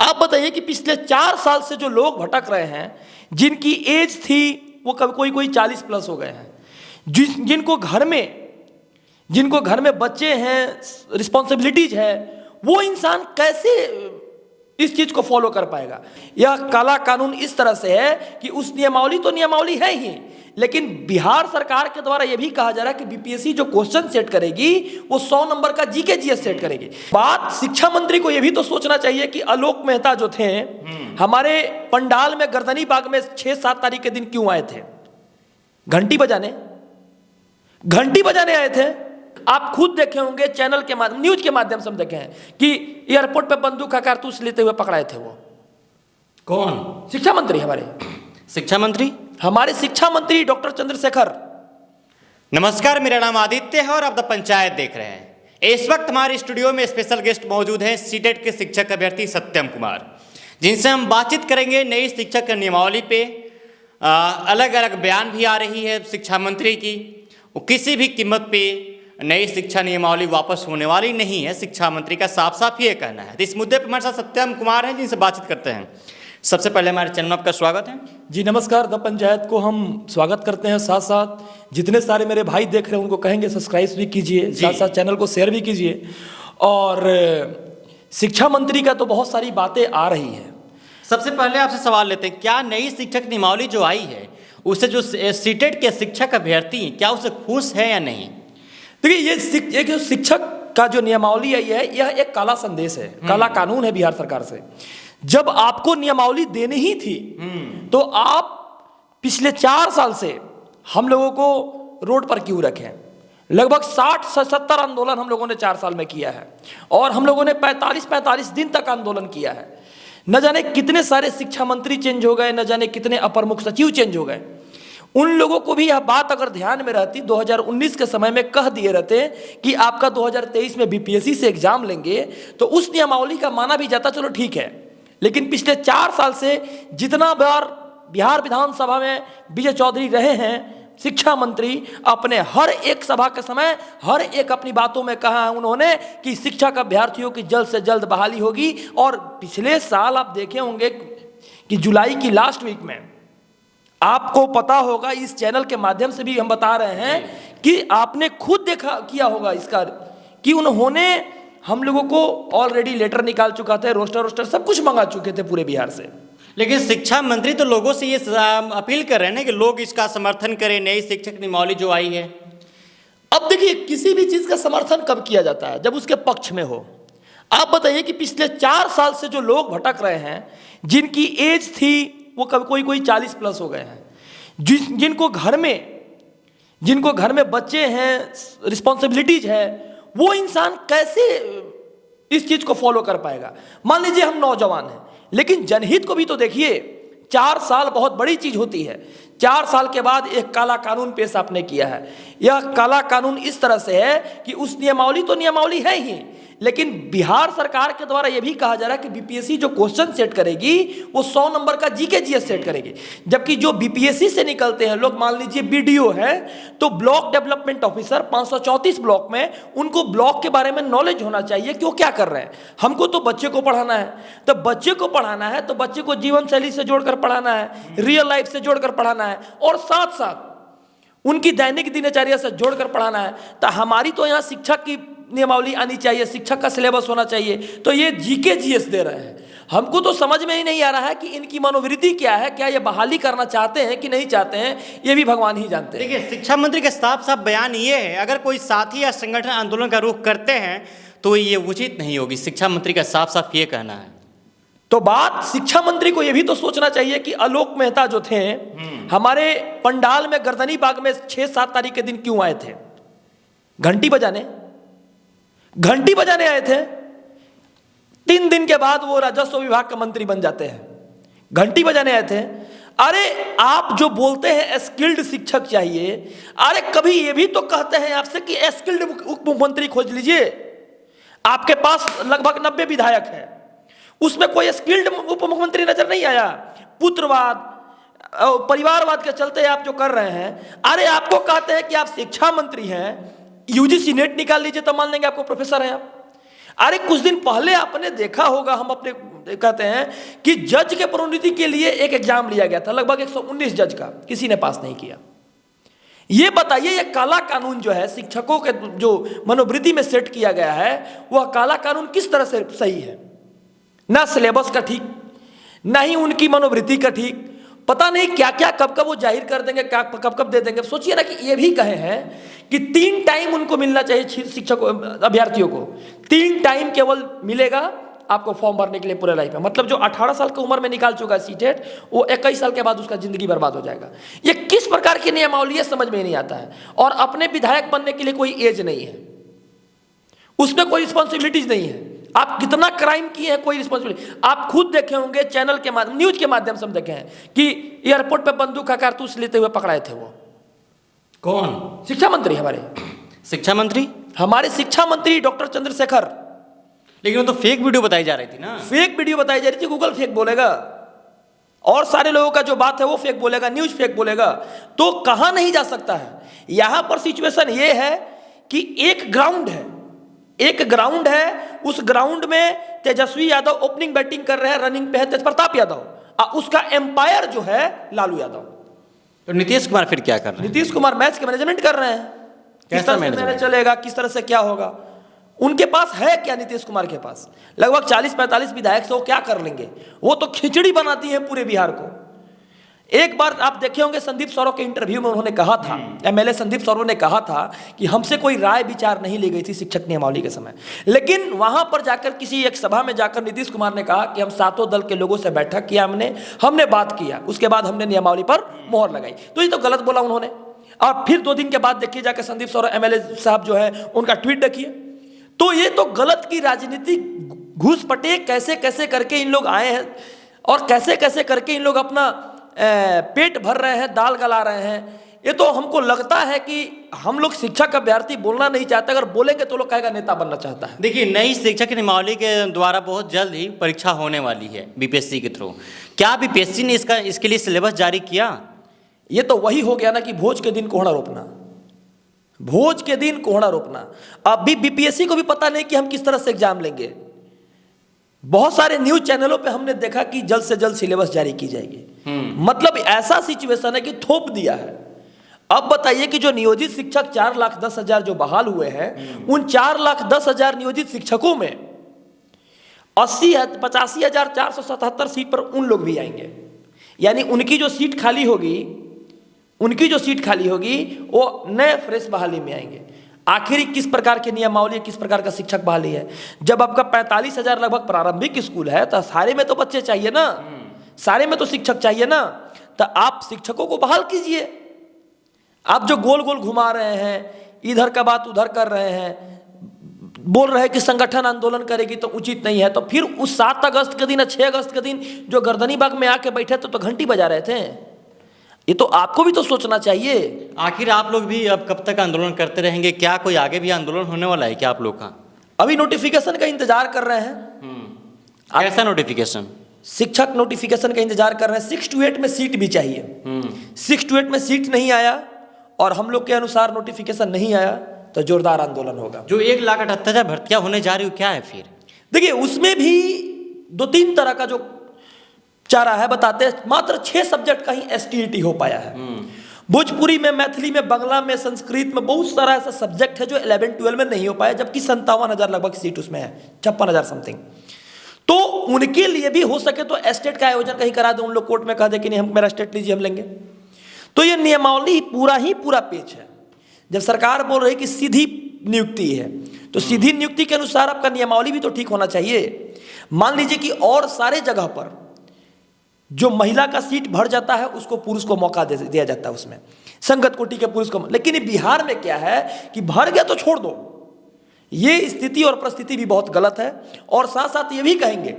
आप बताइए कि पिछले 4 साल से जो लोग भटक रहे हैं, जिनकी एज थी वो कोई कोई 40 प्लस हो गए हैं, जिनको घर में बच्चे हैं, रिस्पॉन्सिबिलिटीज है, वो इंसान कैसे इस चीज को फॉलो कर पाएगा। यह काला कानून इस तरह से है कि उस नियमावली तो नियमावली है ही, लेकिन बिहार सरकार के द्वारा यह भी कहा जा रहा है कि बीपीएससी जो क्वेश्चन सेट करेगी वो 100 नंबर का जीके जीएस सेट करेगी। बात शिक्षा मंत्री को यह भी तो सोचना चाहिए कि आलोक मेहता जो थे हमारे पंडाल में गर्दनी बाग में 6-7 तारीख के दिन क्यों आए थे? घंटी बजाने आए थे। आप खुद देखे होंगे चैनल के माध्यम, न्यूज के माध्यम से हम देखे हैं कि एयरपोर्ट पे बंदूक का कारतूस लेते हुए पकड़ाए थे। वो कौन? शिक्षा मंत्री, हमारे शिक्षा मंत्री डॉक्टर चंद्रशेखर। नमस्कार, मेरा नाम आदित्य है और आप द पंचायत देख रहे हैं। इस वक्त हमारे स्टूडियो में स्पेशल गेस्ट मौजूद हैं, सीटेट के शिक्षक अभ्यर्थी सत्यम कुमार, जिनसे हम बातचीत करेंगे नई शिक्षक नियमावली पे। अलग अलग बयान भी आ रही है शिक्षा मंत्री की, वो किसी भी कीमत पे नई शिक्षा नियमावली वापस होने वाली नहीं है, शिक्षा मंत्री का साफ साफ ये कहना है। तो इस मुद्दे पर हमारे साथ सत्यम कुमार हैं, जिनसे बातचीत करते हैं। सबसे पहले हमारे चैनल में आपका स्वागत है। जी नमस्कार, द पंचायत को हम स्वागत करते हैं। साथ साथ जितने सारे मेरे भाई देख रहे हैं उनको कहेंगे सब्सक्राइब भी कीजिए, साथ साथ चैनल को शेयर भी कीजिए। और शिक्षा मंत्री का तो बहुत सारी बातें आ रही है। सबसे पहले आपसे सवाल लेते हैं, क्या नई शिक्षक नियमावली जो आई है उससे जो सीटेट के शिक्षक अभ्यर्थी क्या उससे खुश है या नहीं? देखिए, ये जो शिक्षक का जो नियमावली आई है यह एक काला संदेश है, काला कानून है बिहार सरकार से। जब आपको नियमावली देनी ही थी तो आप पिछले 4 साल से हम लोगों को रोड पर क्यों रखें? लगभग 60 से 70 आंदोलन हम लोगों ने 4 साल में किया है और हम लोगों ने 45 दिन तक आंदोलन किया है। न जाने कितने सारे शिक्षा मंत्री चेंज हो गए, न जाने कितने अपर मुख्य सचिव चेंज हो गए। उन लोगों को भी यह बात अगर ध्यान में रहती, 2019 के समय में कह दिए रहते कि आपका 2023 में बीपीएससी से एग्जाम लेंगे, तो उस नियमावली का माना भी जाता, चलो ठीक है। लेकिन पिछले 4 साल से जितना बार बिहार विधानसभा में विजय चौधरी रहे हैं शिक्षा मंत्री, अपने हर एक सभा के समय हर एक अपनी बातों में कहा है उन्होंने कि शिक्षक अभ्यर्थियों की जल्द से जल्द बहाली होगी। और पिछले साल आप देखे होंगे कि जुलाई की लास्ट वीक में, आपको पता होगा, इस चैनल के माध्यम से भी हम बता रहे हैं कि आपने खुद देखा किया होगा इसका, कि उन्होंने हम लोगों को ऑलरेडी लेटर निकाल चुका था, रोस्टर सब कुछ मंगा चुके थे पूरे बिहार से। लेकिन शिक्षा मंत्री तो लोगों से ये अपील कर रहे हैं ना कि लोग इसका समर्थन करें, नई शिक्षक नियमावली जो आई है। अब देखिए, किसी भी चीज का समर्थन कब किया जाता है? जब उसके पक्ष में हो। आप बताइए कि पिछले 4 साल से जो लोग भटक रहे हैं, जिनकी एज थी वो कोई कोई 40 प्लस हो गए हैं, जिनको घर में बच्चे हैं, रिस्पॉन्सिबिलिटीज है, वो इंसान कैसे इस चीज को फॉलो कर पाएगा? मान लीजिए हम नौजवान हैं, लेकिन जनहित को भी तो देखिए। 4 साल बहुत बड़ी चीज होती है। 4 साल के बाद एक काला कानून पेश आपने किया है। यह काला कानून इस तरह से है कि उस नियमावली तो नियमावली है ही, लेकिन बिहार सरकार के द्वारा यह भी कहा जा रहा है कि बीपीएससी जो क्वेश्चन सेट करेगी वो 100 नंबर का जीके जीएस सेट करेगी। जबकि जो बीपीएससी से निकलते हैं लोग, मान लीजिए बीडीओ है तो ब्लॉक डेवलपमेंट ऑफिसर, 534 ब्लॉक में, उनको ब्लॉक के बारे में नॉलेज होना चाहिए कि वो क्या कर रहे हैं। हमको तो बच्चे को पढ़ाना है, तो बच्चे को पढ़ाना है तो बच्चे को जीवन शैली से जोड़कर पढ़ाना है, रियल लाइफ से जोड़कर पढ़ाना है, और साथ साथ उनकी दैनिक दिनचर्या से जोड़कर पढ़ाना है। तो हमारी तो यहाँ शिक्षक की नियमावली आनी चाहिए, शिक्षक का सिलेबस होना चाहिए, तो ये जीके जीएस दे रहे हैं। हमको तो समझ में ही नहीं आ रहा है कि इनकी मनोवृत्ति क्या है, क्या ये बहाली करना चाहते हैं कि नहीं चाहते हैं, ये भी भगवान ही जानते हैं। देखिए, शिक्षा मंत्री का साफ साफ बयान ये है, अगर कोई साथी या संगठन आंदोलन का रुख करते हैं तो ये उचित नहीं होगी। शिक्षा मंत्री का साफ साफ ये कहना है। तो बात शिक्षा मंत्री को यह भी तो सोचना चाहिए कि आलोक मेहता जो थे हमारे पंडाल में गर्दनी बाग में 6-7 तारीख के दिन क्यों आए थे? घंटी बजाने आए थे। 3 दिन के बाद वो राजस्व विभाग का मंत्री बन जाते हैं। घंटी बजाने आए थे। अरे आप जो बोलते हैं स्किल्ड शिक्षक चाहिए, अरे कभी ये भी तो कहते हैं आपसे कि स्किल्ड उप मुख्यमंत्री खोज लीजिए। आपके पास लगभग 90 विधायक है, उसमें कोई स्किल्ड उप मुख्यमंत्री नजर नहीं आया। पुत्रवाद, परिवारवाद के चलते आप जो कर रहे हैं, अरे आपको कहते हैं कि आप शिक्षा मंत्री हैं, यूजीसी नेट निकाल लीजिए तो मान लेंगे आपको प्रोफेसर हैं आप। अरे कुछ दिन पहले आपने देखा होगा, हम अपने कहते हैं कि जज के प्रोन्नति के लिए एक एग्जाम लिया गया था, लगभग 119 जज का, किसी ने पास नहीं किया। ये बताइए, ये काला कानून जो है शिक्षकों के जो मनोवृत्ति में सेट किया गया है, वह काला कानून किस तरह से सही है? ना सिलेबस का ठीक, ना ही उनकी मनोवृत्ति का ठीक, पता नहीं क्या क्या कब कब वो जाहिर कर देंगे, कब कब दे देंगे। सोचिए ना कि ये भी कहे हैं कि 3 टाइम उनको मिलना चाहिए, शिक्षकों अभ्यर्थियों को 3 टाइम केवल मिलेगा आपको फॉर्म भरने के लिए पूरे लाइफ में। मतलब जो 18 साल की उम्र में निकाल चुका है सीटेट, वो 21 साल के बाद उसका जिंदगी बर्बाद हो जाएगा। ये किस प्रकार की नियमावली है, समझ में ही नहीं आता है। और अपने विधायक बनने के लिए कोई एज नहीं है, उसमें कोई रिस्पॉन्सिबिलिटीज नहीं है। आप कितना क्राइम किए हैं, कोई रिस्पॉन्सिबिलिटी। आप खुद देखे होंगे चैनल के माध्यम, न्यूज के माध्यम से हम देखे हैं कि एयरपोर्ट पे बंदूक का कारतूस लेते हुए पकड़ाए थे। वो कौन? शिक्षा मंत्री, हमारे शिक्षा मंत्री, हमारे शिक्षा मंत्री डॉक्टर चंद्रशेखर। लेकिन वो तो फेक वीडियो बताई जा रही थी ना। फेक वीडियो बताई जा रही थी, गूगल फेक बोलेगा और सारे लोगों का जो बात है वो फेक बोलेगा, न्यूज फेक बोलेगा, तो कहां नहीं जा सकता है। यहां पर सिचुएशन ये है कि एक ग्राउंड है, उस ग्राउंड में तेजस्वी यादव ओपनिंग बैटिंग कर रहे हैं, रनिंग पे है तेज प्रताप यादव, और उसका एम्पायर जो है लालू यादव। तो नीतीश कुमार फिर क्या कर रहे हैं? नीतीश कुमार मैच के मैनेजमेंट कर रहे हैं, किस तरह से मैच चलेगा, किस तरह से क्या होगा। उनके पास है क्या? नीतीश कुमार के पास लगभग 40-45 विधायक से वो क्या कर लेंगे? वो तो खिचड़ी बनाती है पूरे बिहार को। एक बार आप देखे होंगे संदीप सौरव के इंटरव्यू में उन्होंने कहा था, एमएलए संदीप सौरव ने कहा था कि हमसे कोई राय विचार नहीं ली गई थी शिक्षक नियमावली के समय। लेकिन वहां पर जाकर किसी एक सभा में जाकर नीतीश कुमार ने कहा कि हम 7 दल के लोगों से बैठक किया, हमने बात किया, उसके बाद हमने नियमावली पर मोहर लगाई। तो ये तो गलत बोला उन्होंने। और फिर 2 दिन के बाद देखिए जाकर संदीप सौरव एमएलए साहब जो है उनका ट्वीट देखिए। तो ये तो गलत की राजनीति घुसपटे कैसे कैसे करके इन लोग आए हैं और कैसे कैसे करके इन लोग अपना पेट भर रहे हैं, दाल गला रहे हैं। ये तो हमको लगता है कि हम लोग शिक्षक अभ्यर्थी बोलना नहीं चाहते, अगर बोलेंगे तो लोग कहेगा नेता बनना चाहता है। देखिए, नई शिक्षक नियमावली के द्वारा बहुत जल्द ही परीक्षा होने वाली है बीपीएससी के थ्रू। क्या बीपीएससी ने इसके लिए सिलेबस जारी किया? ये तो वही हो गया ना कि भोज के दिन कोहड़ा रोपना, भोज के दिन कोहड़ा रोपना। अभी बीपीएससी को भी पता नहीं कि हम किस तरह से एग्जाम लेंगे। बहुत सारे न्यूज चैनलों पे हमने देखा कि जल्द से जल्द सिलेबस जारी की जाएगी। मतलब ऐसा सिचुएशन है कि थोप दिया है। अब बताइए कि जो नियोजित शिक्षक 4,10,000 जो बहाल हुए हैं, उन 4,10,000 नियोजित शिक्षकों में 85,477 सीट पर उन लोग भी आएंगे। यानी उनकी जो सीट खाली होगी वो नए फ्रेश बहाली में आएंगे। आखिर किस प्रकार की नियमावली, किस प्रकार का शिक्षक बहाली है? जब आपका 45,000 लगभग प्रारंभिक स्कूल है तो सारे में तो बच्चे चाहिए ना, सारे में तो शिक्षक चाहिए ना। तो आप शिक्षकों को बहाल कीजिए। आप जो गोल गोल घुमा रहे हैं, इधर का बात उधर कर रहे हैं, बोल रहे हैं कि संगठन आंदोलन करेगी तो उचित नहीं है, तो फिर उस 7 अगस्त के दिन या 6 अगस्त के दिन जो गर्दनी बाग में आके बैठे तो घंटी बजा रहे थे। ये तो आपको भी तो सोचना चाहिए। आखिर आप लोग भी अब कब तक आंदोलन करते रहेंगे? क्या कोई आगे भी आंदोलन होने वाला है क्या आप लोग का? अभी नोटिफिकेशन का इंतजार कर रहे हैं। कैसा नोटिफिकेशन? शिक्षक नोटिफिकेशन का इंतजार कर रहे हैं। 6 to 8 में सीट भी चाहिए। 6 to 8 में सीट नहीं आया और हम लोग के अनुसार नोटिफिकेशन नहीं आया तो जोरदार आंदोलन होगा। जो 1,78,000 भर्तियां होने जा रही हो, क्या है फिर? देखिए, उसमें भी 2-3 तरह का जो चारा है बताते हैं। मात्र 6 सब्जेक्ट का ही एसटीईटी हो पाया है। भोजपुरी में, मैथिली में, बांग्ला में, संस्कृत में बहुत सारा ऐसा सब्जेक्ट है जो 11-12 में नहीं हो पाया, जबकि 57,000 लगभग सीट उसमें है, 56,000 समथिंग। तो उनके लिए भी हो सके तो एस्टेट का आयोजन कहीं करा दे, उन लोग कोर्ट में कह दे कि नहीं हम मेरा स्टेट लीजिए, हम लेंगे। तो ये नियमावली पूरा पेच है। जब सरकार बोल रही कि सीधी नियुक्ति है तो सीधी नियुक्ति के अनुसार आपका नियमावली भी तो ठीक होना चाहिए। मान लीजिए कि और सारे जगह पर जो महिला का सीट भर जाता है उसको पुरुष को मौका दिया जाता है, उसमें संगत कोटि के पुरुष को। लेकिन बिहार में क्या है कि भर गया तो छोड़ दो। ये स्थिति और परिस्थिति भी बहुत गलत है। और साथ साथ ये भी कहेंगे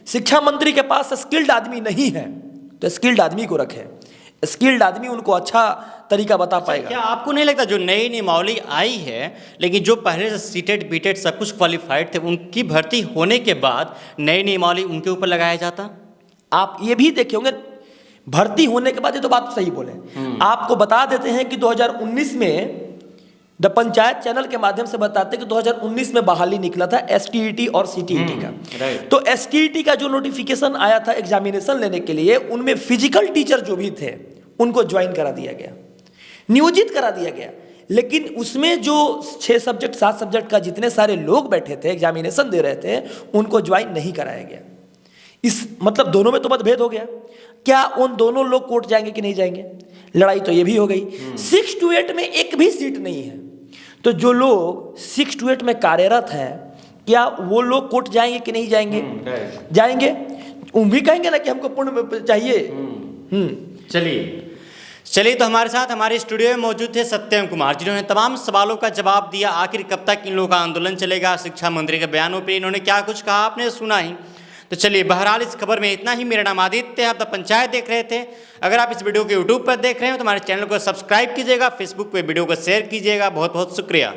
शिक्षा मंत्री के पास स्किल्ड आदमी नहीं है तो स्किल्ड आदमी को रखे। स्किल्ड आदमी उनको अच्छा तरीका बता पाएगा। क्या आपको नहीं लगता जो नई नियमावली आई है, लेकिन जो पहले से सीटेट बीटेट सब कुछ क्वालिफाइड थे, उनकी भर्ती होने के बाद नई नियमावली उनके ऊपर लगाया जाता? आप ये भी देखे होंगे भर्ती होने के बाद, ये तो बात सही बोले, आपको बता देते हैं कि 2019 में द पंचायत चैनल के माध्यम से बताते हैं कि 2019 में बहाली निकला था एसटीईटी और सीटीईटी का। राइट। तो एसटीईटी का जो नोटिफिकेशन आया था एग्जामिनेशन लेने के लिए, उनमें फिजिकल टीचर जो भी थे उनको ज्वाइन करा दिया गया, नियोजित करा दिया गया। लेकिन उसमें जो 6 सब्जेक्ट 7 सब्जेक्ट का जितने सारे लोग बैठे थे एग्जामिनेशन दे रहे थे, उनको ज्वाइन नहीं कराया गया। इस मतलब दोनों में तो मतभेद हो गया। क्या उन दोनों लोग कोर्ट जाएंगे कि नहीं जाएंगे? लड़ाई तो ये भी हो गई। 6 to 8 में एक भी सीट नहीं है, तो जो लोग 6 to 8 में कार्यरत हैं, क्या वो लोग कोर्ट जाएंगे कि नहीं जाएंगे? जाएंगे। वो भी कहेंगे ना कि हमको पूर्ण चाहिए। चलिए तो हमारे साथ हमारे स्टूडियो में मौजूद थे सत्यम कुमार, जिन्होंने तमाम सवालों का जवाब दिया। आखिर कब तक इन लोगों का आंदोलन चलेगा, शिक्षा मंत्री के बयानों पे इन्होंने क्या कुछ कहा आपने सुना ही। तो चलिए, बहरहाल इस खबर में इतना ही। मेरा नाम आदित्य है, आप द पंचायत देख रहे थे। अगर आप इस वीडियो को यूट्यूब पर देख रहे हो तो हमारे चैनल को सब्सक्राइब कीजिएगा, फेसबुक पे वीडियो को शेयर कीजिएगा। बहुत बहुत शुक्रिया।